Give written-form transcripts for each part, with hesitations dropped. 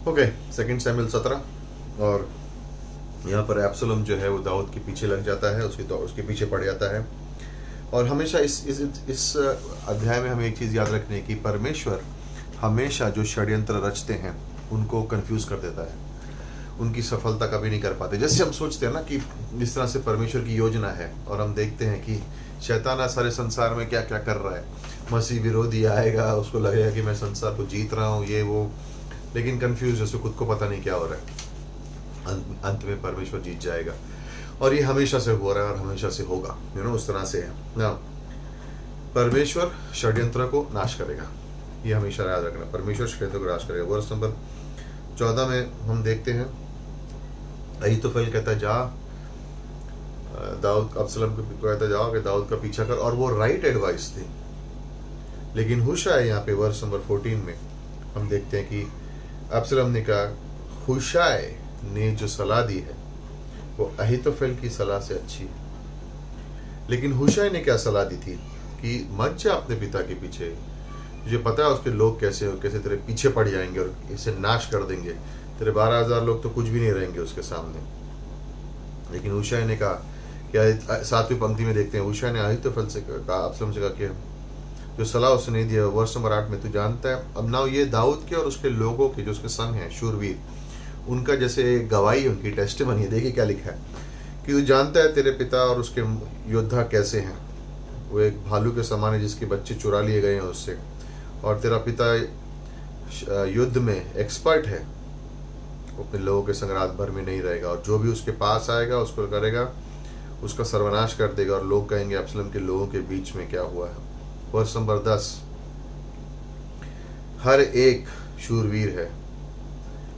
Okay, second Samuel 17। और यहाँ पर एब्सलोम जो है वो दाऊद के पीछे लग जाता है, उसके पीछे पड़ जाता है। और हमेशा इस अध्याय में हमें एक चीज़ याद रखनी है कि परमेश्वर हमेशा जो षड्यंत्र रचते हैं उनको कंफ्यूज कर देता है, उनकी सफलता कभी नहीं कर पाते। जैसे हम सोचते हैं ना कि जिस तरह से परमेश्वर की योजना है, और हम देखते हैं कि शैतान सारे संसार में क्या क्या कर रहा है। मसीह विरोधी आएगा, उसको लगेगा कि मैं संसार को जीत रहा हूँ, ये वो, लेकिन कंफ्यूज है, उसको खुद को पता नहीं क्या हो रहा है। अंत में परमेश्वर जीत जाएगा। और ये हमेशा से हो रहा है और हमेशा से होगा, उस तरह से है ना। परमेश्वर षड्यंत्र को नाश करेगा, ये हमेशा याद रखना। परमेश्वर षड्यंत्र को नाश करेगा। वर्ष नंबर 14 में हम देखते हैं, अहीतोफेल कहता है जा दाऊद, अब्सलम को कहता जाओ कि दाऊद का पीछा कर, और वो राइट एडवाइस थी। लेकिन हुशाय, यहाँ पे वर्ष नंबर 14 में हम देखते हैं कि अब्सलम ने कहा, हुशाय ने जो सलाह दी है वो अहीतोफेल की सलाह से अच्छी है। लेकिन हुशाय ने क्या सलाह दी थी कि मत जा अपने पिता के पीछे, तुझे पता है उसके लोग कैसे तेरे पीछे पड़ जाएंगे और इसे नाश कर देंगे, तेरे 12,000 लोग तो कुछ भी नहीं रहेंगे उसके सामने। लेकिन हुशाय ने कहा कि 7वीं पंक्ति में देखते हैं, हुशाय ने अहीतोफेल से कहा, अब्सलम से कहा कि जो सलाह उसने नहीं दिया। वर्ष नंबर 8 में, तू जानता है, अब ना ये दाऊद के और उसके लोगों के जो उसके संग हैं शूरवीर, उनका जैसे गवाही, उनकी टेस्टिमनी है। देखिए क्या लिखा है कि तू जानता है तेरे पिता और उसके योद्धा कैसे हैं। वो एक भालू के समान है जिसके बच्चे चुरा लिए गए हैं उससे, और तेरा पिता युद्ध में एक्सपर्ट है, वो अपने लोगों के संग रात भर में नहीं रहेगा, और जो भी उसके पास आएगा उसको करेगा, उसका सर्वनाश कर देगा, और लोग कहेंगे अब्सलम के लोगों के बीच में क्या हुआ है। वर्ष नंबर 10, हर एक शूरवीर है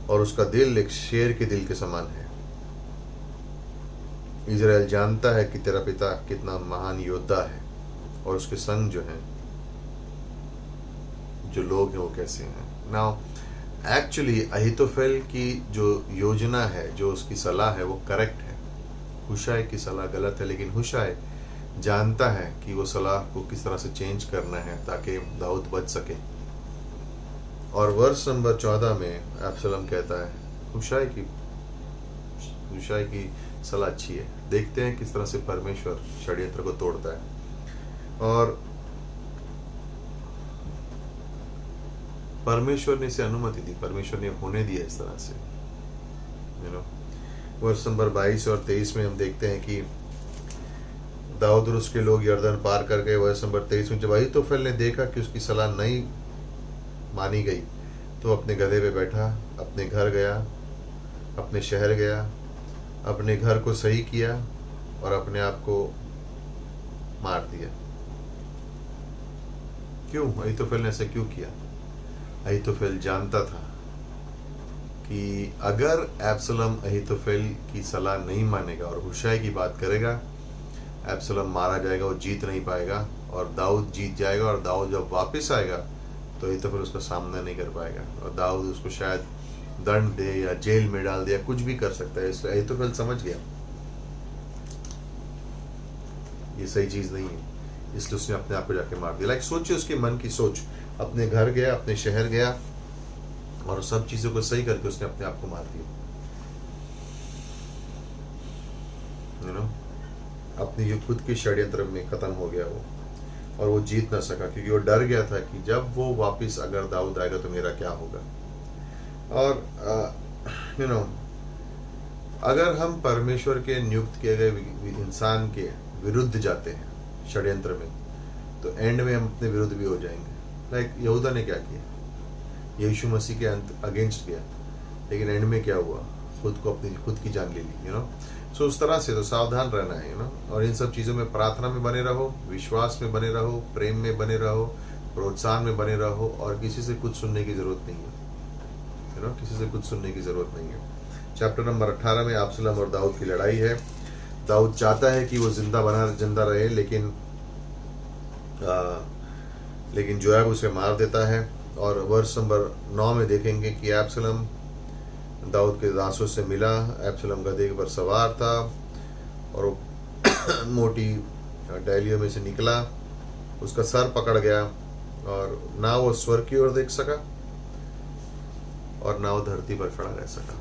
और उसका दिल एक शेर के दिल के समान है। इजराइल जानता है कि तेरा पिता कितना महान योद्धा है, और उसके संग जो हैं, जो लोग हैं, वो कैसे हैं। नाउ एक्चुअली अहीतोफेल की जो योजना है, जो उसकी सलाह है, वो करेक्ट है। हुशाय की सलाह गलत है, लेकिन हुशाय जानता है कि वो सलाह को किस तरह से चेंज करना है ताकि दाऊद बच सके। और वर्ष नंबर 14 में अब्सलम कहता है हुशाय की सलाह अच्छी है। देखते हैं किस तरह से परमेश्वर षड्यंत्र को तोड़ता है, और परमेश्वर ने इसे अनुमति दी, परमेश्वर ने होने दिया इस तरह से। वर्ष नंबर 22 और 23 में हम देखते हैं कि दाऊद और उसके लोग यर्दन पार कर गए। वर्ष नंबर 23 में, जब अहीतोफेल ने देखा कि उसकी सलाह नहीं मानी गई, तो अपने गधे पे बैठा, अपने घर गया, अपने शहर गया, अपने घर को सही किया और अपने आप को मार दिया। क्यों? अहीतोफेल ने ऐसा क्यों किया? अहीतोफेल जानता था कि अगर एब्सलम अहीतोफेल की सलाह नहीं मानेगा और हुशाय की बात करेगा, एब्सलम मारा जाएगा, वो जीत नहीं पाएगा, और दाऊद जीत जाएगा। और दाऊद जब वापस आएगा तो अहीतोफेल उसका सामना नहीं कर पाएगा, और दाऊद उसको शायद दंड दे या जेल में डाल दे या कुछ भी कर सकता है। इसलिए अहीतोफेल समझ गया ये सही चीज नहीं है, इसलिए उसने अपने आप को जाके मार दिया। लाइक सोचिए उसके मन की सोच, अपने घर गया, अपने शहर गया, और सब चीजों को सही करके उसने अपने आप को मार दिया। अपने खुद के षड्यंत्र में खत्म हो गया वो, और वो जीत ना सका, क्योंकि वो डर गया था कि जब वो वापस अगर दाऊद आएगा तो मेरा क्या होगा। और अगर हम परमेश्वर के नियुक्त किए गए इंसान के विरुद्ध जाते हैं षड्यंत्र में, तो एंड में हम अपने विरुद्ध भी हो जाएंगे। लाइक यहूदा ने क्या किया, यीशु मसीह के अगेंस्ट किया, लेकिन एंड में क्या हुआ, खुद की जान ले ली। सो उस तरह से तो सावधान रहना है। और इन सब चीज़ों में प्रार्थना में बने रहो, विश्वास में बने रहो, प्रेम में बने रहो, प्रोत्साहन में बने रहो, और किसी से कुछ सुनने की जरूरत नहीं है। किसी से कुछ सुनने की जरूरत नहीं है। चैप्टर नंबर 18 में अब्सलम और दाऊद की लड़ाई है। दाऊद चाहता है कि वो जिंदा रहे, लेकिन जोयाब उसे मार देता है। और वर्ष नंबर 9 में देखेंगे कि अब्सलम दाऊद के दासों से मिला। अब्सलम गधे पर सवार था और वो मोटी डालियों में से निकला, उसका सर पकड़ गया और ना वो स्वर्ग की ओर देख सका और ना वो धरती पर खड़ा रह सका।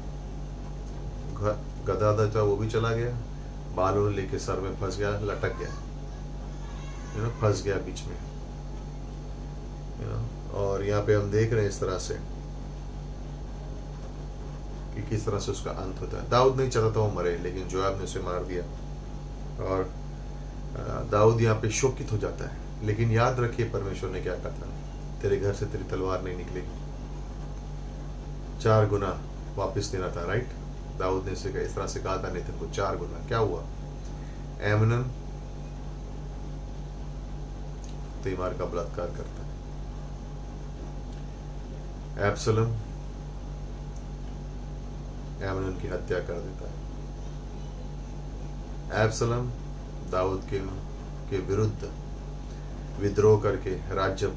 गधा था वो भी चला गया, बालों लेके सर में फंस गया, लटक गया, फंस गया बीच में। और यहाँ पे हम देख रहे हैं इस तरह से कि किस तरह से उसका अंत होता है। दाऊद नहीं चाहता था वो मरे, लेकिन जोआब ने उसे मार दिया। और दाऊद यहाँ पे शोकित हो जाता है, लेकिन याद रखिए परमेश्वर ने क्या कहा था, तेरे घर से तेरी तलवार नहीं निकलेगी, 4 गुना वापस देना था। राइट, दाऊद ने इसे इस तरह से कहा था नेतन को 4 गुना। क्या हुआ? एमनन तीमार का बलात्कार करता है, एब्सलम एमनन की हत्या कर देता है। एब्सलम दाऊद के विरुद्ध विद्रोह करके राज्य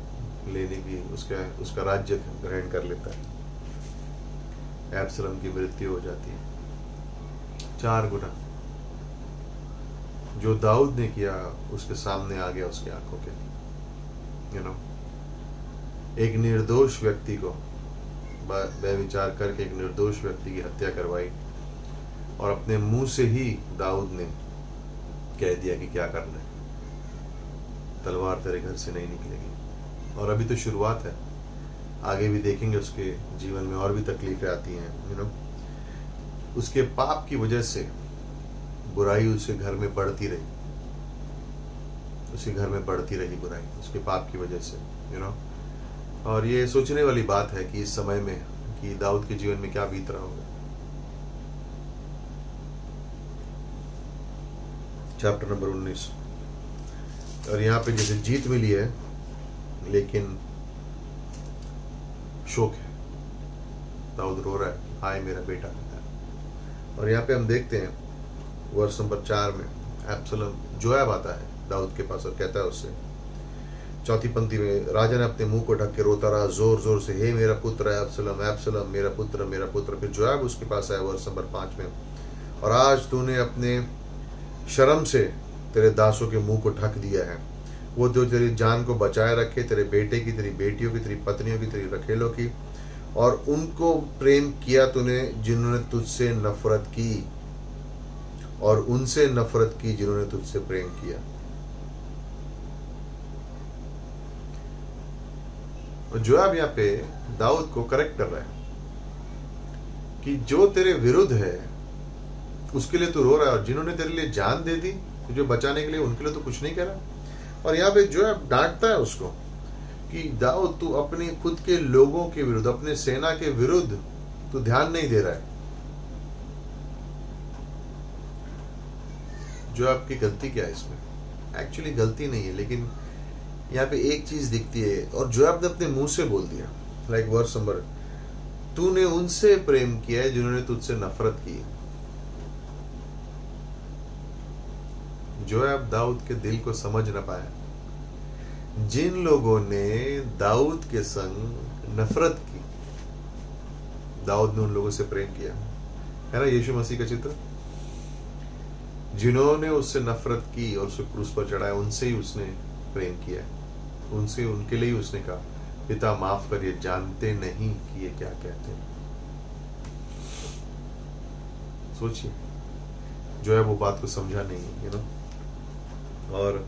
लेने की उसका राज्य ग्रहण कर लेता है। एब्सलम की मृत्यु हो जाती है। 4 गुना जो दाऊद ने किया उसके सामने आ गया, उसकी आंखों के। एक निर्दोष व्यक्ति को व्यभिचार करके एक निर्दोष व्यक्ति की हत्या करवाई, और अपने मुंह से ही दाऊद ने कह दिया कि क्या करना है, तलवार तेरे घर से नहीं निकलेगी। और अभी तो शुरुआत है, आगे भी देखेंगे उसके जीवन में और भी तकलीफें आती हैं। उसके पाप की वजह से बुराई उसके घर में बढ़ती रही, उसके घर में बढ़ती रही बुराई उसके पाप की वजह से। और ये सोचने वाली बात है कि इस समय में कि दाऊद के जीवन में क्या बीत रहा होगा। Chapter number 19। और यहाँ पे जैसे जीत मिली है, लेकिन शोक है, दाऊद रो रहा है, हाय मेरा बेटा। और यहाँ पे हम देखते हैं वर्ष नंबर 4 में एब्सलम जोआब आता है दाऊद के पास और कहता है उससे, 4थी पंक्ति में, राजा ने अपने मुंह को ढक के रोता रहा जोर जोर से, हे मेरा पुत्र एब्सलम, एब्सलम मेरा पुत्र, मेरा पुत्र। फिर जोआब उसके पास आया वर्ष नंबर 5 में, और आज तूने अपने शर्म से तेरे दासों के मुंह को ढक दिया है। वो जो तेरी जान को बचाए रखे, तेरे बेटे की, तेरी बेटियों की, तेरी पत्नियों की, तेरी रखेलों की, और उनको प्रेम किया तूने जिन्होंने तुझसे नफरत की, और उनसे नफरत की जिन्होंने तुझसे प्रेम किया। जोआब यहाँ पे दाऊद को करेक्ट कर रहा है कि जो तेरे विरुद्ध है उसके लिए तू रो रहा है, और जिन्होंने तेरे लिए जान दे दी तुझे बचाने के लिए, उनके लिए तो कुछ नहीं कह रहा। और यहाँ पे जोआब डांटता है उसको कि दाऊद तू अपने खुद के लोगों के विरुद्ध, अपने सेना के विरुद्ध तू ध्यान नहीं दे रहा है। जोआब की गलती क्या है इसमें? एक्चुअली गलती नहीं है, लेकिन यहाँ पे एक चीज दिखती है, और जोआब ने अपने मुंह से बोल दिया। लाइक वर्स नंबर, तूने उनसे प्रेम किया है जिन्होंने तुझसे नफरत की। जोआब दाऊद के दिल को समझ न पाया। जिन लोगों ने दाऊद के संग नफरत की, दाऊद ने उन लोगों से प्रेम किया, है ना यीशु मसीह का चित्र। जिन्होंने उससे नफरत की और उसे क्रूस पर चढ़ाया, उनसे ही उसने प्रेम किया, उनसे, उनके लिए ही उसने कहा, पिता माफ करिए, जानते नहीं कि ये क्या कहते हैं। सोचिए, जो है वो बात को समझा नहीं, और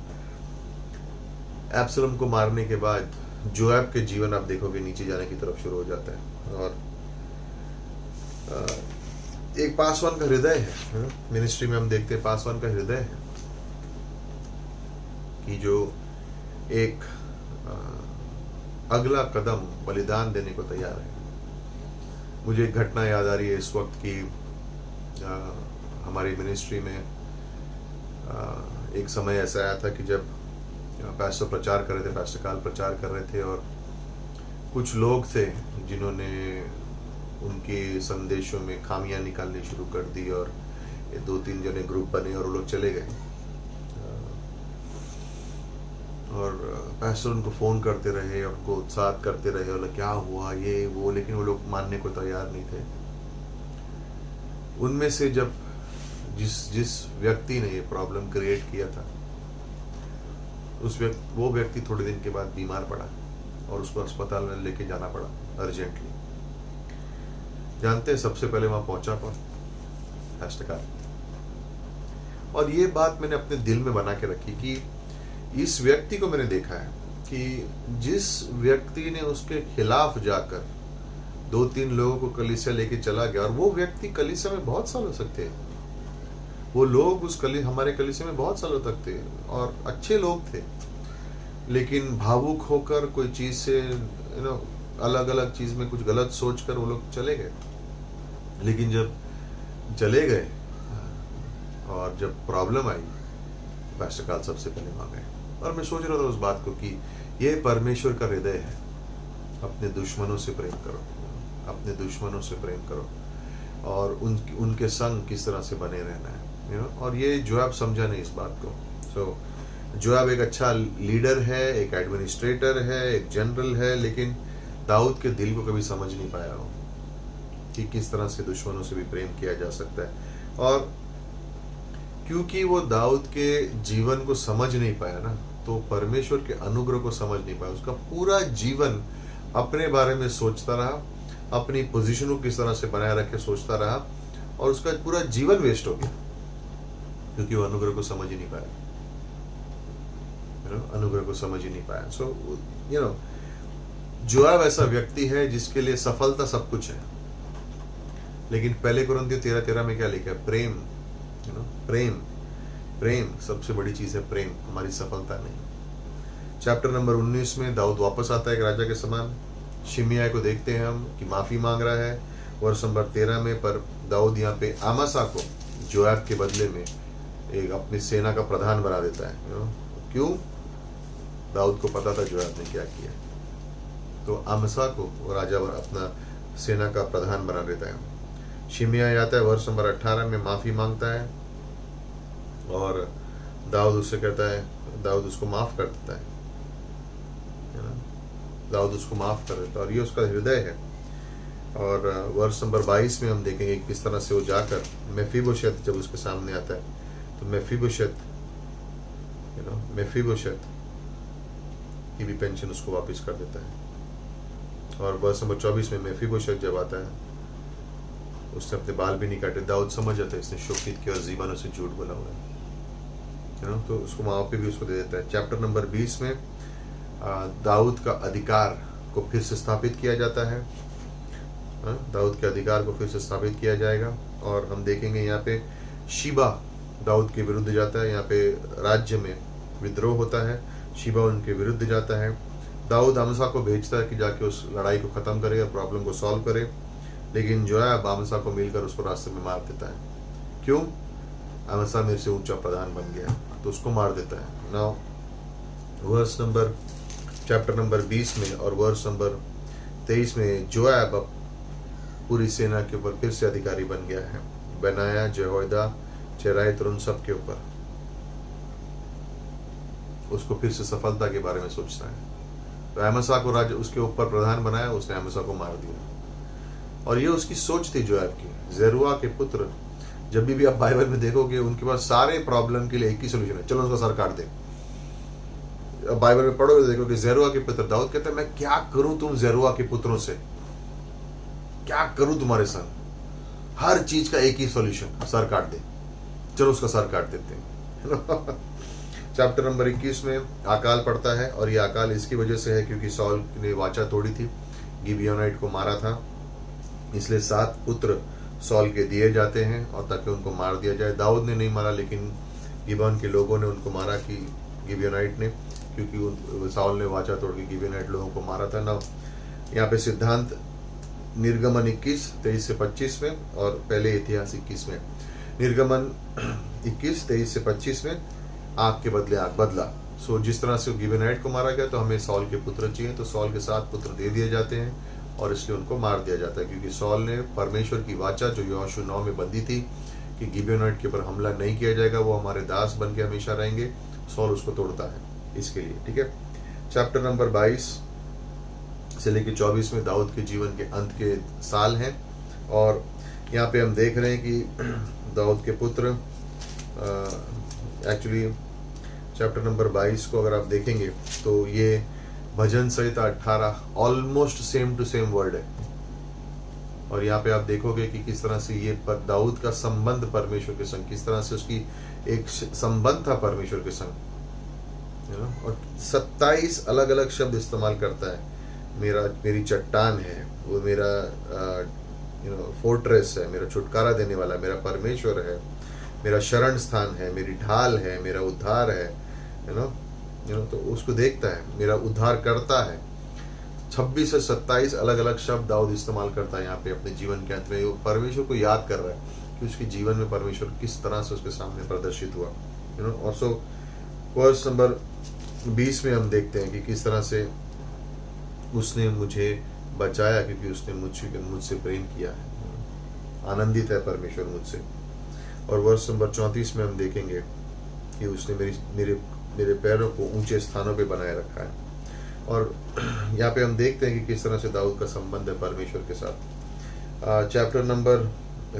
एब्सलम को मारने के बाद जोआब के जीवन आप देखोगे नीचे जाने की तरफ शुरू हो जाता है। और एक पासवान का हृदय है, मिनिस्ट्री में हम देखते हैं पासवान का हृदय है कि जो एक अगला कदम बलिदान देने को तैयार है। मुझे एक घटना याद आ रही है इस वक्त की, हमारी मिनिस्ट्री में एक समय ऐसा आया था कि जब पास्टर प्रचार कर रहे थे, पास्टर काल प्रचार कर रहे थे, और कुछ लोग थे जिन्होंने उनके संदेशों में खामियां निकालनी शुरू कर दी, और 2-3 जने ग्रुप बने और वो लोग चले गए। और पास्टर उनको फ़ोन करते रहे, उनको उत्साहित करते रहे, और क्या हुआ ये वो, लेकिन वो लोग मानने को तैयार नहीं थे। उनमें से जब जिस व्यक्ति ने ये प्रॉब्लम क्रिएट किया था, वो व्यक्ति थोड़े दिन के बाद बीमार पड़ा और उसको अस्पताल में लेके जाना पड़ा अर्जेंटली। जानते हैं सबसे पहले वहां पहुंचा कौन? हस्तकार। और ये बात मैंने अपने दिल में बना के रखी कि इस व्यक्ति को मैंने देखा है कि जिस व्यक्ति ने उसके खिलाफ जाकर 2-3 लोगों को कलीसिया लेके चला गया, और वो व्यक्ति कलीसिया में बहुत सालों तक थे, वो लोग हमारे कलीसिया में बहुत सालों तक थे और अच्छे लोग थे, लेकिन भावुक होकर कोई चीज से अलग अलग चीज में कुछ गलत सोचकर वो लोग चले गए। लेकिन जब चले गए और जब प्रॉब्लम आई, पास्टर कार्ल सबसे पहले वहां गए। और मैं सोच रहा था उस बात को कि ये परमेश्वर का हृदय है, अपने दुश्मनों से प्रेम करो, अपने दुश्मनों से प्रेम करो और उनके संग किस तरह से बने रहना है। और ये जोआब समझा नहीं इस बात को। सो जोआब एक अच्छा लीडर है, एक एडमिनिस्ट्रेटर है, एक जनरल है, लेकिन दाऊद के दिल को कभी समझ नहीं पाया हो कि किस तरह से दुश्मनों से भी प्रेम किया जा सकता है। और क्योंकि वो दाऊद के जीवन को समझ नहीं पाया ना, तो परमेश्वर के अनुग्रह को समझ नहीं पाया। उसका पूरा जीवन अपने बारे में सोचता रहा, अपनी पोजीशन को किस तरह से बनाए रख के सोचता रहा, और उसका पूरा जीवन वेस्ट हो गया क्योंकि वो अनुग्रह को समझ ही नहीं पाया। अनुग्रह को समझ ही नहीं पाया। सो जोआब ऐसा व्यक्ति है जिसके लिए सफलता सब कुछ है, लेकिन पहले कुरिन्थियों 13:13 में क्या लिखा है? प्रेम। प्रेम, प्रेम सबसे बड़ी चीज है। प्रेम हमारी सफलता नहीं। चैप्टर नंबर 19 में दाऊद वापस आता है एक राजा के समान। शिमिया को देखते हैं हम कि माफी मांग रहा है वर्ष नंबर 13 में, पर दाऊद यहाँ पे आमासा को जोआब के बदले में एक अपनी सेना का प्रधान बना देता है। क्यों? दाऊद को पता था जोआब ने क्या किया, तो आमसा को वो राजा अपना सेना का प्रधान बना देता है। शिमिया आता है वर्ष नंबर 18 में, माफी मांगता है और दाऊद उससे कहता है, दाऊद उसको माफ कर देता है ना, दाऊद उसको माफ कर देता है, और ये उसका हृदय है। और वर्ष नंबर 22 में हम देखेंगे किस तरह से वो जाकर मेफीबोशेत जब उसके सामने आता है, तो मेफीबोशेत की भी पेंशन उसको वापस कर देता है। और वर्ष नंबर 24 में मेफीबोशेत जब आता है, उसने अपने बाल भी नहीं काटे। दाऊद समझ जाता है इसने शोकित किया और जीबा ने उसे झूठ बोला हुआ है, तो उसको माफी भी उसको दे देता है। चैप्टर नंबर 20 में दाऊद का अधिकार को फिर से स्थापित किया जाता है। दाऊद के अधिकार को फिर से स्थापित किया जाएगा। और हम देखेंगे यहाँ पे शीबा दाऊद के विरुद्ध जाता है। यहाँ पे राज्य में विद्रोह होता है, शीबा उनके विरुद्ध जाता है। दाऊद आमसा को भेजता है कि जाके उस लड़ाई को खत्म करे और प्रॉब्लम को सॉल्व करे, लेकिन जोआब आमसा को मिलकर उसको रास्ते में मार देता है। क्यों? आमसा मेरे से ऊंचा प्रधान बन गया, तो उसको मार देता है। Now verse number chapter number 20 में और वर्स नंबर 23 में जोआब पूरी सेना के ऊपर फिर से अधिकारी बन गया है। बनाया, जेहोयदा, चेराइत और उन सब के ऊपर उसको फिर से सफलता के बारे में सोचता है। तो अमसा को राजा उसके ऊपर प्रधान बनाया, उसने अमसा को मार दिया। और ये उसकी सोच थी जोआब की। जेरुआ के पुत्र, जब भी आप बाइबल में देखोगे उनके पास सारे प्रॉब्लम के लिए एक ही सोल्यूशन है, चलो उसका सर काट दे। अब बाइबल में पढ़ोगे देखोगे जेरुआ के पुत्र दाऊद कहते हैं, मैं क्या करूं तुम जेरुआ के पुत्रों से, क्या करूं तुम्हारे संग? हर चीज का एक ही सॉल्यूशन, सर काट दे, चलो उसका सर काट देते हैं। चैप्टर नंबर 21 में अकाल पड़ता है, और ये अकाल इसकी वजह से है क्योंकि सॉल ने वाचा तोड़ी थी, गिबियोनाइट को मारा था, इसलिए 7 पुत्र सॉल के दिए जाते हैं और ताकि उनको मार दिया जाए। दाऊद ने नहीं मारा, लेकिन गिबोन के लोगों ने उनको मारा कि गिबियोनाइट ने, क्योंकि सॉल ने वाचा तोड़ के गिबियोनाइट लोगों को मारा था ना। यहाँ पे सिद्धांत निर्गमन 21 23 से 25 में और पहले इतिहास 21 में। निर्गमन 21 23 से 25 में आग के बदले आग बदला। सो जिस तरह से गिबेनाइट को मारा गया, तो हमें सॉल के पुत्र चाहिए, तो सॉल के 7 पुत्र दे दिए जाते हैं और इसलिए उनको मार दिया जाता है, क्योंकि सॉल ने परमेश्वर की वाचा जो यहोशू 9 में बंधी थी कि गिबेनाइट के ऊपर हमला नहीं किया जाएगा, वो हमारे दास बन के हमेशा रहेंगे, सॉल उसको तोड़ता है इसके लिए। ठीक है, चैप्टर नंबर 22 से लेकर 24 में दाऊद के जीवन के अंत के साल हैं, और यहाँ पे हम देख रहे हैं कि दाऊद के पुत्र एक्चुअली चैप्टर नंबर 22 को अगर आप देखेंगे तो ये भजन संहिता 18 almost same to same word है, और यहाँ पे आप देखोगे कि किस तरह से ये दाऊद का संबंध परमेश्वर के संग, किस तरह से उसकी एक संबंध था परमेश्वर के संग, और 27 अलग अलग शब्द इस्तेमाल करता है। मेरी चट्टान है, वो मेरा फोर्ट्रेस है, मेरा छुटकारा देने वाला, मेरा परमेश्वर है, मेरा शरण स्थान है, मेरी ढाल है, मेरा उद्धार है, तो उसको देखता है, मेरा उद्धार करता है। 26 से 27 अलग अलग शब्द दाऊद इस्तेमाल करता है यहाँ पे अपने जीवन के अंत में। वो परमेश्वर को याद कर रहा है कि उसके जीवन में परमेश्वर किस तरह से उसके सामने प्रदर्शित हुआ। और सो वर्स नंबर 20 में हम देखते हैं कि किस तरह से उसने मुझे बचाया, क्योंकि उसने मुझसे प्रेम किया है। आनंदित है परमेश्वर मुझसे। और वर्ष नंबर 34 में हम देखेंगे कि उसने मेरे पैरों को ऊंचे स्थानों पे बनाए रखा है। और यहाँ पे हम देखते हैं कि किस तरह से दाऊद का संबंध है परमेश्वर के साथ। चैप्टर नंबर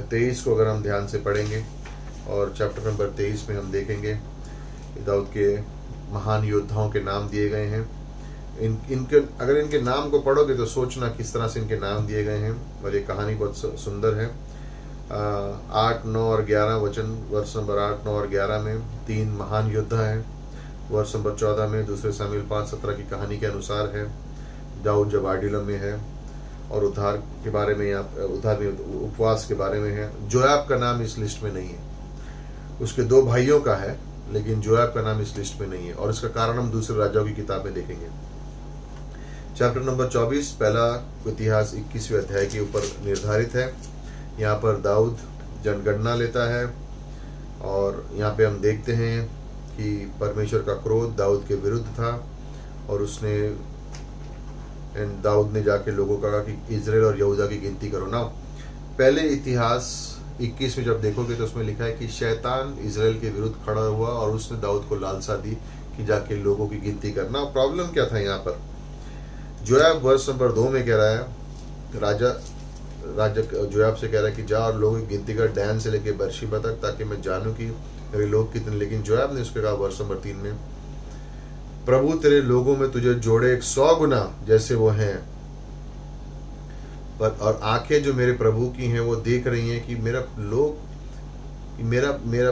23 को अगर हम ध्यान से पढ़ेंगे, और चैप्टर नंबर 23 में हम देखेंगे कि दाऊद के महान योद्धाओं के नाम दिए गए हैं। अगर इनके नाम को पढ़ोगे तो सोचना किस तरह से इनके नाम दिए गए हैं। और ये कहानी बहुत सुंदर है। 8, 9 और 11 वचन, वर्ष नंबर 8, 9 और 11 में 3 महान योद्धा हैं। वर्ष नंबर 14 में दूसरे सामुएल 5:17 की कहानी के अनुसार है, दाऊद जब आडुल्लम में है, और उद्धार के बारे में, उद्धार में उपवास के बारे में है। जोयाब का नाम इस लिस्ट में नहीं है, उसके 2 भाइयों का है, लेकिन जोयाब का नाम इस लिस्ट में नहीं है। और इसका कारण हम दूसरे राजाओं की किताब में देखेंगे। चैप्टर नंबर 24 पहला इतिहास 21वें अध्याय के ऊपर निर्धारित है। यहाँ पर दाऊद जनगणना लेता है, और यहाँ पे हम देखते हैं कि परमेश्वर का क्रोध दाऊद के विरुद्ध था, और दाऊद ने जाके लोगों का कहा कि इजराइल और यहूदा की गिनती करो ना। पहले इतिहास 21 में जब देखोगे तो उसमें लिखा है कि शैतान इजराइल के विरुद्ध खड़ा हुआ और उसने दाऊद को लालसा दी कि जाके लोगों की गिनती करना। प्रॉब्लम क्या था यहाँ पर? जोयाब वर्ष नंबर 2 में कह रहा है, राजा जोयाब से कह रहा है कि जा और लोगों की गिनती कर, डैन से लेके बर्शिबा तक, ताकि मैं जानूं कि मेरे लोग कितने। लेकिन जोयाब ने उसके कहा वर्ष नंबर 3 में, प्रभु तेरे लोगों में तुझे जोड़े 100 गुना जैसे वो हैं, पर और आंखें जो मेरे प्रभु की हैं वो देख रही हैं कि मेरा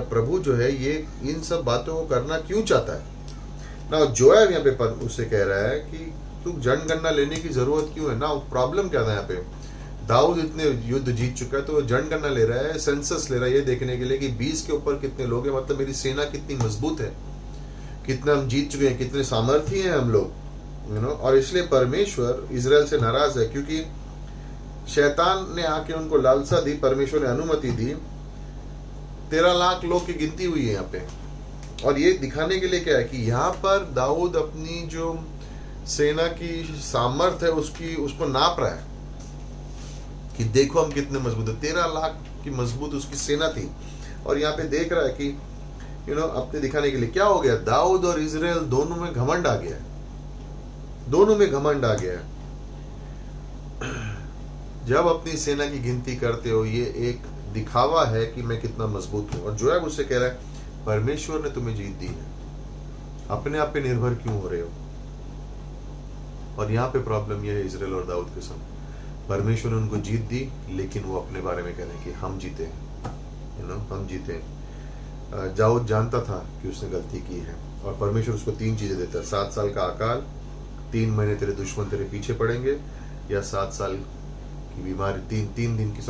प्रभु जो है ये इन सब बातों को करना क्यों चाहता है ना। जोयाब यहाँ पे उससे कह रहा है कि तू जनगणना लेने की जरूरत क्यों है ना। प्रॉब्लम क्या था यहाँ पे? दाऊद इतने युद्ध जीत चुका है तो वो जनगणना ले रहा है, सेंसस ले रहा है, ये देखने के लिए कि 20 के ऊपर कितने लोग हैं, मतलब मेरी सेना कितनी मजबूत है, कितना हम जीत चुके हैं, कितने सामर्थ्य हैं हम लोग, और इसलिए परमेश्वर इजराइल से नाराज है, क्योंकि शैतान ने आके उनको लालसा दी, परमेश्वर ने अनुमति दी। 13 लाख लोग की गिनती हुई है यहाँ पे। और ये दिखाने के लिए क्या है कि यहाँ पर दाऊद अपनी जो सेना की सामर्थ्य है उसको नाप रहा है कि देखो हम कितने मजबूत है। 13 लाख की मजबूत उसकी सेना थी, और यहाँ पे देख रहा है कि अपने दिखाने के लिए क्या हो गया, दाऊद और इजराइल दोनों में घमंड आ गया है, दोनों में घमंड आ गया है। जब अपनी सेना की गिनती करते हो ये एक दिखावा है कि मैं कितना मजबूत हूं। और जोयाब उससे कह रहा है परमेश्वर ने तुम्हें जीत दी है, अपने आप पे निर्भर क्यों हो रहे हो। और यहाँ पे प्रॉब्लम यह है इजराइल और दाऊद के संग, परमेश्वर ने उनको जीत दी, लेकिन वो अपने बारे में कह रहे हैं कि हम जीते हैं, हम जीते हैं। दाऊद जानता था कि उसने गलती की है, और परमेश्वर उसको 3 चीजें देता है, 7 साल का अकाल, 3 महीने तेरे दुश्मन तेरे पीछे पड़ेंगे, या 7 साल की बीमारी, 3 दिन की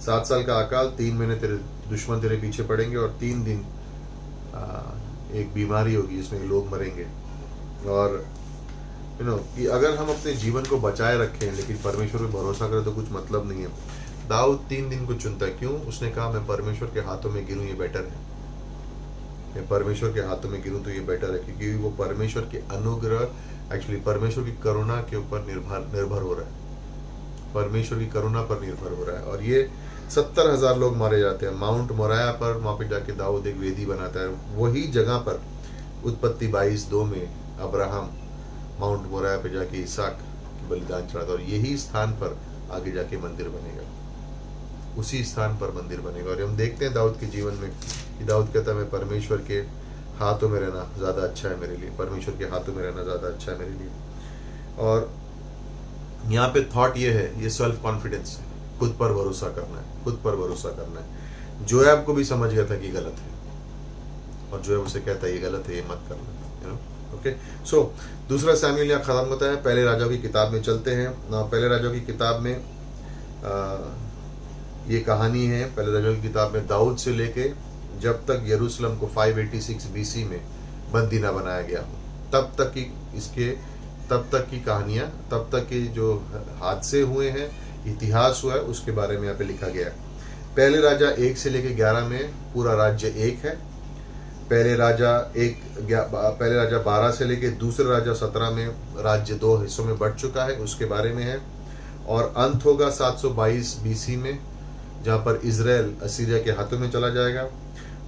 7 साल का अकाल, 3 महीने तेरे दुश्मन तेरे पीछे पड़ेंगे, और 3 दिन एक बीमारी होगी जिसमें लोग मरेंगे। और कि अगर हम अपने जीवन को बचाए रखें लेकिन परमेश्वर पे भरोसा करें तो कुछ मतलब नहीं है। दाऊद 3 दिन को चुनता है, क्यों? उसने कहा मैं परमेश्वर के हाथों में गिरूं ये बेटर है, मैं परमेश्वर के हाथों में गिरूं तो ये बेटर है, क्योंकि वो परमेश्वर के अनुग्रह, एक्चुअली परमेश्वर की करुणा के ऊपर निर्भर हो रहा है, परमेश्वर की करुणा पर निर्भर हो रहा है। और ये 70,000 लोग मारे जाते हैं माउंट मोराया पर। वहां पे जाके दाऊद एक वेदी बनाता है, वही जगह पर उत्पत्ति 22:2 में अब्राहम माउंट मोराया पे जाके इसहाक की बलिदान चढ़ाता, और यही स्थान पर आगे जाके मंदिर बनेगा, उसी स्थान पर मंदिर बनेगा। और हम देखते हैं दाऊद के जीवन में कि दाऊद कहता है मैं परमेश्वर के हाथों में रहना ज्यादा अच्छा है मेरे लिए, परमेश्वर के हाथों में रहना ज्यादा अच्छा है मेरे लिए। और यहाँ पे थॉट ये है, ये सेल्फ कॉन्फिडेंस है, खुद पर भरोसा करना है, खुद पर भरोसा करना है। जोयाब को भी समझ गया था कि गलत है, और जोयाब उसे कहता है ये गलत है, ये मत करना, यू नो। ओके, सो दूसरा सैमुएल यहाँ खत्म होता है। पहले राजाओं की किताब में चलते हैं। पहले राजाओं की किताब में ये कहानी है। पहले राजाओं की किताब में दाऊद से लेके जब तक यरूशलेम को 586 BC में बंदी ना बनाया गया हो, तब तक की कहानियाँ, तब तक के जो हादसे हुए हैं, इतिहास हुआ है, उसके बारे में यहाँ पे लिखा गया है। पहले राजा 1 से लेके 11 में पूरा राज्य एक है। पहले राजा 12 से लेके दूसरे राजा 17 में राज्य 2 हिस्सों में बढ़ चुका है, उसके बारे में है। और अंत होगा 722 BC में, जहाँ पर इजराइल असीरिया के हाथों में चला जाएगा।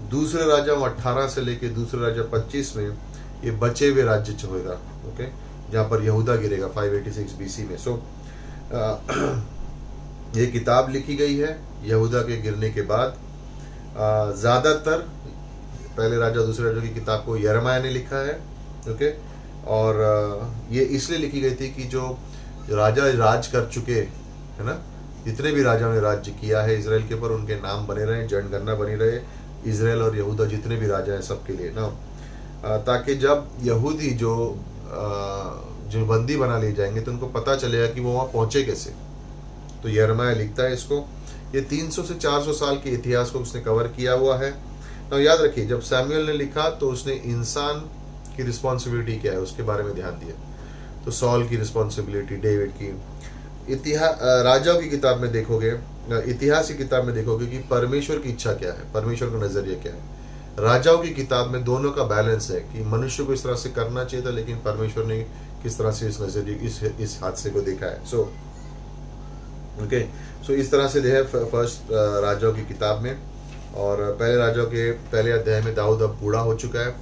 दूसरे राजा 18 से लेके दूसरे राजा 25 में ये बचे हुए राज्य होगा, ओके, जहाँ पर यहूदा गिरेगा 586 BC में। सो ये किताब लिखी गई है यहूदा के गिरने के बाद। ज़्यादातर पहले राजा दूसरे राजा की किताब को यिर्मयाह ने लिखा है, ओके। और ये इसलिए लिखी गई थी कि जो राजा राज कर चुके है ना, जितने भी राजाओं ने राज्य किया है इसराइल के ऊपर, उनके नाम बने रहे, जनगणना बनी रहे, इसराइल और यहूदा जितने भी राजा हैं सबके लिए ना, ताकि जब यहूदी जो बंदी बना लिए जाएंगे तो उनको पता चलेगा कि वो वहाँ पहुँचे कैसे। तो यिर्मयाह लिखता है इसको। ये 300 से 400 साल के इतिहास को उसने कवर किया हुआ है। तो याद रखिए, जब सैमुएल ने लिखा तो उसने इंसान की रिस्पॉन्सिबिलिटी क्या है उसके बारे में ध्यान दिया। तो सॉल की रिस्पॉन्सिबिलिटी, डेविड की। राजाओं की किताब में देखोगे, इतिहास की किताब में देखोगे कि परमेश्वर की इच्छा क्या है, परमेश्वर का नजरिया क्या है। राजाओं की किताब में दोनों का बैलेंस है कि मनुष्य को इस तरह से करना चाहिए था, लेकिन परमेश्वर ने किस तरह से इस नजरिए इस हादसे को देखा है। सो इस तरह से है फर्स्ट राजाओं की किताब में। और पहले राजाओं के पहले अध्याय में दाऊद अब बूढ़ा हो चुका है।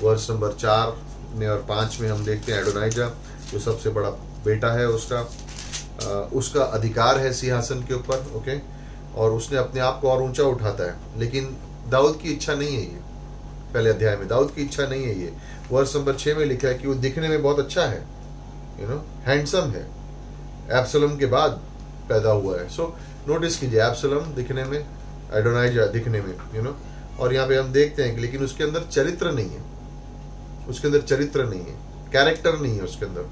वर्ष नंबर 4 में और 5 में हम देखते हैं एडोनाइजा, जो सबसे बड़ा बेटा है उसका अधिकार है सिंहासन के ऊपर, ओके। और उसने अपने आप को और ऊंचा उठाता है, लेकिन दाऊद की इच्छा नहीं है ये। पहले अध्याय में दाऊद की इच्छा नहीं है ये। वर्ष नंबर 6 में लिखा है कि वो दिखने में बहुत अच्छा है, यू नो, हैंडसम है, एब्सलोम के बाद पैदा हुआ है। सो नोटिस कीजिए, एब्सलोम दिखने में, एडोनाइजा दिखने में, यू नो। और यहाँ पे हम देखते हैं कि लेकिन उसके अंदर चरित्र नहीं है, उसके अंदर चरित्र नहीं है, कैरेक्टर नहीं है उसके अंदर।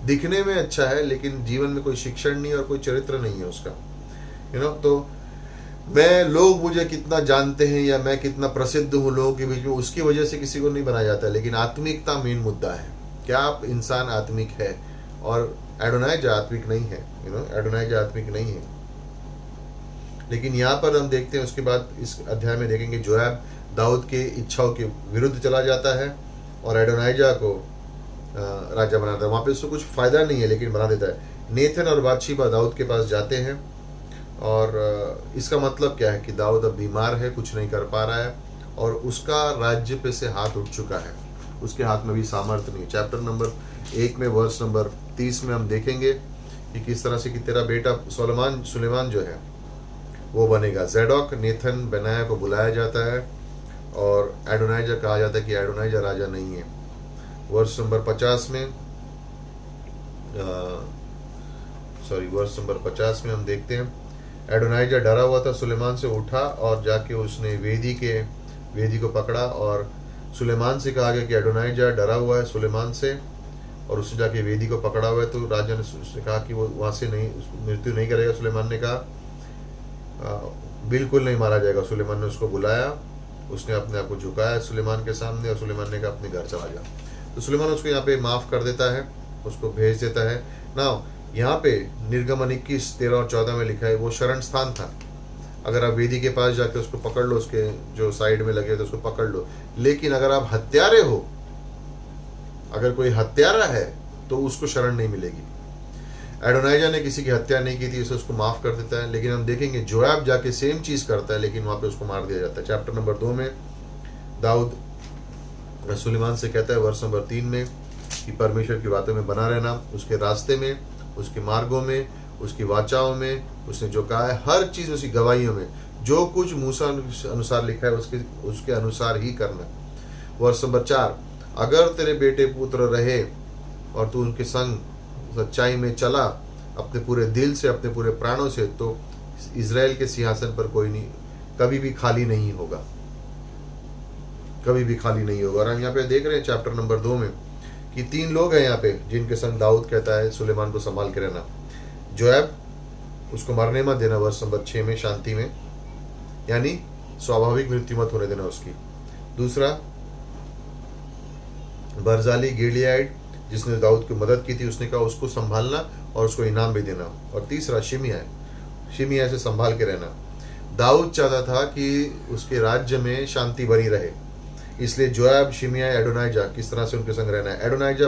दिखने में अच्छा है लेकिन जीवन में कोई शिक्षण नहीं और कोई चरित्र नहीं है उसका, यू नो। तो लोग मुझे कितना जानते हैं या मैं कितना प्रसिद्ध हूँ लोगों के बीच में, उसकी वजह से किसी को नहीं बनाया जाता है, लेकिन आत्मिकता मेन मुद्दा है। क्या आप इंसान आत्मिक है? और एडोनाइजा आत्मिक नहीं है, यू नो, एडोनाइजा आत्मिक नहीं है। लेकिन यहाँ पर हम देखते हैं, उसके बाद इस अध्याय में देखेंगे जोयाब दाऊद के इच्छाओं के विरुद्ध चला जाता है और एडोनाइजा को राजा बनाता है। वहाँ पे उसको कुछ फायदा नहीं है लेकिन बना देता है। नेथन और बादशीबा दाऊद के पास जाते हैं और इसका मतलब क्या है कि दाऊद अब बीमार है, कुछ नहीं कर पा रहा है और उसका राज्य पे से हाथ उठ चुका है, उसके हाथ में भी सामर्थ्य नहीं। चैप्टर नंबर 1 में वर्ष नंबर 30 में हम देखेंगे कि किस तरह से कि तेरा बेटा सुलेमान जो है वो बनेगा। ज़ेडोक नेथन बेनाया को बुलाया जाता है और एडोनाइजा कहा जाता है कि एडोनाइजा राजा नहीं है। वर्ष नंबर 50 में वर्ष नंबर 50 में हम देखते हैं एडोनाइजा डरा हुआ था, सुलेमान से उठा और जाके उसने वेदी को पकड़ा और सुलेमान से कहा गया कि एडोनाइजा डरा हुआ है सुलेमान से और उसने जाके वेदी को पकड़ा हुआ है। तो राजा ने उससे कहा कि वो वहाँ से नहीं, मृत्यु नहीं करेगा। सुलेमान ने कहा बिल्कुल नहीं मारा जाएगा। सुलेमान ने उसको बुलाया, उसने अपने आप को झुकाया सुलेमान के सामने और सुलेमान ने कहा अपने घर चला जा। तो सुलेमान उसको यहाँ पे माफ़ कर देता है, उसको भेज देता है ना। यहाँ पे निर्गमन 21, 13 और 14 में लिखा है वो शरण स्थान था। अगर आप वेदी के पास जाके उसको पकड़ लो, उसके जो साइड में लगे तो उसको पकड़ लो, लेकिन अगर आप हत्यारे हो, अगर कोई हत्यारा है तो उसको शरण नहीं मिलेगी। एडोनाइजा ने किसी की हत्या नहीं की थी, इसे उसको माफ़ कर देता है। लेकिन हम देखेंगे जोयाब जाके सेम चीज़ करता है, लेकिन वहाँ पे उसको मार दिया जाता है। चैप्टर नंबर 2 में दाऊद सुलेमान से कहता है वर्ष नंबर 3 में कि परमेश्वर की बातों में बना रहना, उसके रास्ते में, उसके मार्गों में, उसकी वाचाओं में, उसने जो कहा है हर चीज़, उसकी गवाहियों में, जो कुछ मूसा अनुसार लिखा है उसके अनुसार ही करना। वर्ष नंबर 4, अगर तेरे बेटे पुत्र रहे और तू उनके संग सच्चाई में चला अपने पूरे दिल से, अपने पूरे प्राणों से, तो इज़राइल के सिंहासन पर कोई नहीं, कभी भी खाली नहीं होगा, कभी भी खाली नहीं होगा। और हम यहाँ पे देख रहे हैं चैप्टर नंबर 2 में कि 3 लोग हैं यहाँ पे जिनके संग दाऊद कहता है सुलेमान को संभाल के रहना। जोएब, उसको मरने मत देना, वर्ष नंबर 6 में, शांति में, यानी स्वाभाविक मृत्यु मत होने देना उसकी। दूसरा बरजाली गिलियाड, जिसने दाऊद की मदद की थी, उसने कहा उसको संभालना और उसको इनाम भी देना। और तीसरा शिमिया से संभाल के रहना। दाऊद चाहता था कि उसके राज्य में शांति बनी रहे, इसलिए जोएब, शिमिया, एडोनाइजा किस तरह से उनके संग रहना है। एडोनाइजा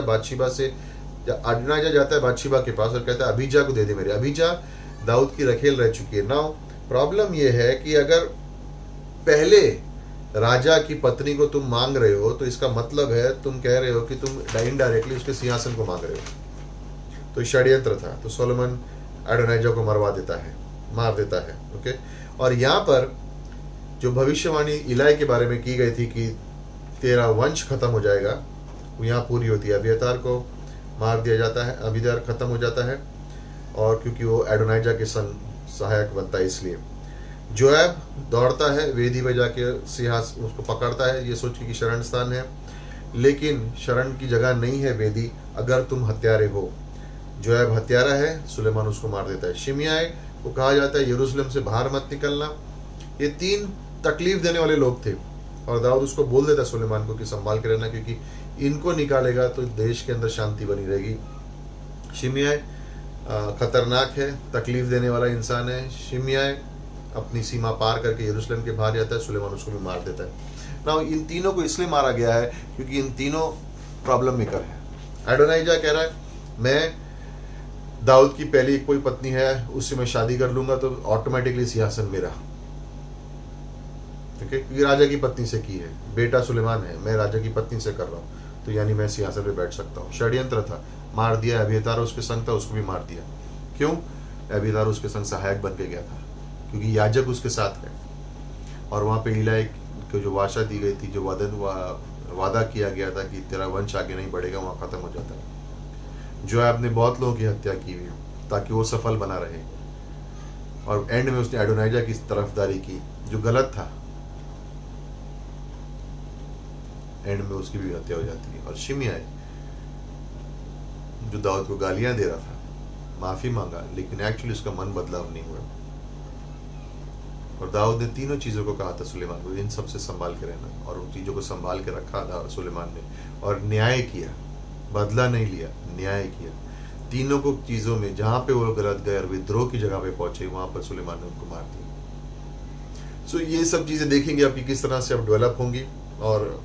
जाता है बादशीबा के पास और कहता है अबीजा को दे दे मेरे। अबीजा दाऊद की रखेल रह चुकी है। नाउ प्रॉब्लम यह है कि अगर पहले राजा की पत्नी को तुम मांग रहे हो तो इसका मतलब है तुम कह रहे हो कि तुम इनडायरेक्टली उसके सिंहासन को मांग रहे हो। तो षड्यंत्र था। तो सोलोमन एडोनाइजा को मार देता है। ओके। और यहाँ पर जो भविष्यवाणी इलाई के बारे में की गई थी कि तेरा वंश खत्म हो जाएगा, वो यहाँ पूरी होती है। अबियातार को मार दिया जाता है, अबीदार खत्म हो जाता है, और क्योंकि वो एडोनाइजा के सहायक बनता है इसलिए। जोएब दौड़ता है, वेदी पे जाके सिंहासन उसको पकड़ता है, ये सोच के कि शरण स्थान है, लेकिन शरण की जगह नहीं है वेदी अगर तुम हत्यारे हो। जोएब हत्यारा है, सुलेमान उसको मार देता है। शिमिया को कहा जाता है यरूशलेम से बाहर मत निकलना। ये 3 तकलीफ देने वाले लोग थे और दाऊद उसको बोल देता सुलेमान को कि संभाल के रहना, क्योंकि इनको निकालेगा तो देश के अंदर शांति बनी रहेगी। शिमिया खतरनाक है, तकलीफ देने वाला इंसान है। शिमिया अपनी सीमा पार करके यरूशलेम के बाहर जाता है, सुलेमान उसको भी मार देता है। ना इन तीनों को इसलिए मारा गया है क्योंकि इन तीनों प्रॉब्लम मेकर है। एडोनाइजा कह रहा है मैं दाऊद की पहली कोई पत्नी है उससे मैं शादी कर लूंगा तो ऑटोमेटिकली सिंहासन मेरा, ठीक है, क्योंकि राजा की पत्नी से की है, बेटा सुलेमान है, मैं राजा की पत्नी से कर रहा हूँ तो यानी मैं सिंहासन पे बैठ सकता हूँ। षड्यंत्र था, मार दिया। अबियातार उसके संग था, उसको भी मार दिया। क्यों? अबियातार उसके संग सहायक बन के गया था, क्योंकि याजक उसके साथ है। और वहाँ पे इलाई को जो वाचा दी गई थी, जो वादा किया गया था कि तेरा वंश आगे नहीं बढ़ेगा, वहाँ खत्म हो जाता है। जोएब ने बहुत लोगों की हत्या की हुई ताकि वो सफल बना रहे, और एंड में उसने एडोनाइजा की तरफदारी की जो गलत था, एंड में उसकी भी हत्या हो जाती है। और शिमिया जो दाऊद को गालियां दे रहा था, माफी मांगा, लेकिन एक्चुअली उसका मन बदलाव नहीं हुआ। और दाऊद ने तीनों चीजों को कहा था सुलेमान को, इन सब से संभाल के रहना, और उन चीजों को संभाल के रखा था सुलेमान ने, और न्याय किया, बदला नहीं लिया, न्याय किया। तीनों को चीजों में जहां पे वो गलत गए और विद्रोह की जगह पे पहुंचे, वहां पर सुलेमान ने उनको मार दिया। सो ये सब चीजें देखेंगे आपकी किस तरह से अब डेवलप होंगी, और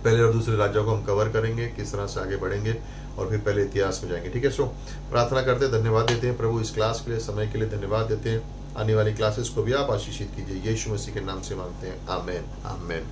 पहले और दूसरे राज्यों को हम कवर करेंगे, किस तरह से आगे बढ़ेंगे, और फिर पहले इतिहास में जाएंगे। ठीक है। सो प्रार्थना करते हैं, धन्यवाद देते हैं प्रभु इस क्लास के लिए, समय के लिए धन्यवाद देते हैं। आने वाली क्लासेस को भी आप आशीषित कीजिए, यीशु मसीह के नाम से मांगते हैं, आमेन आमेन।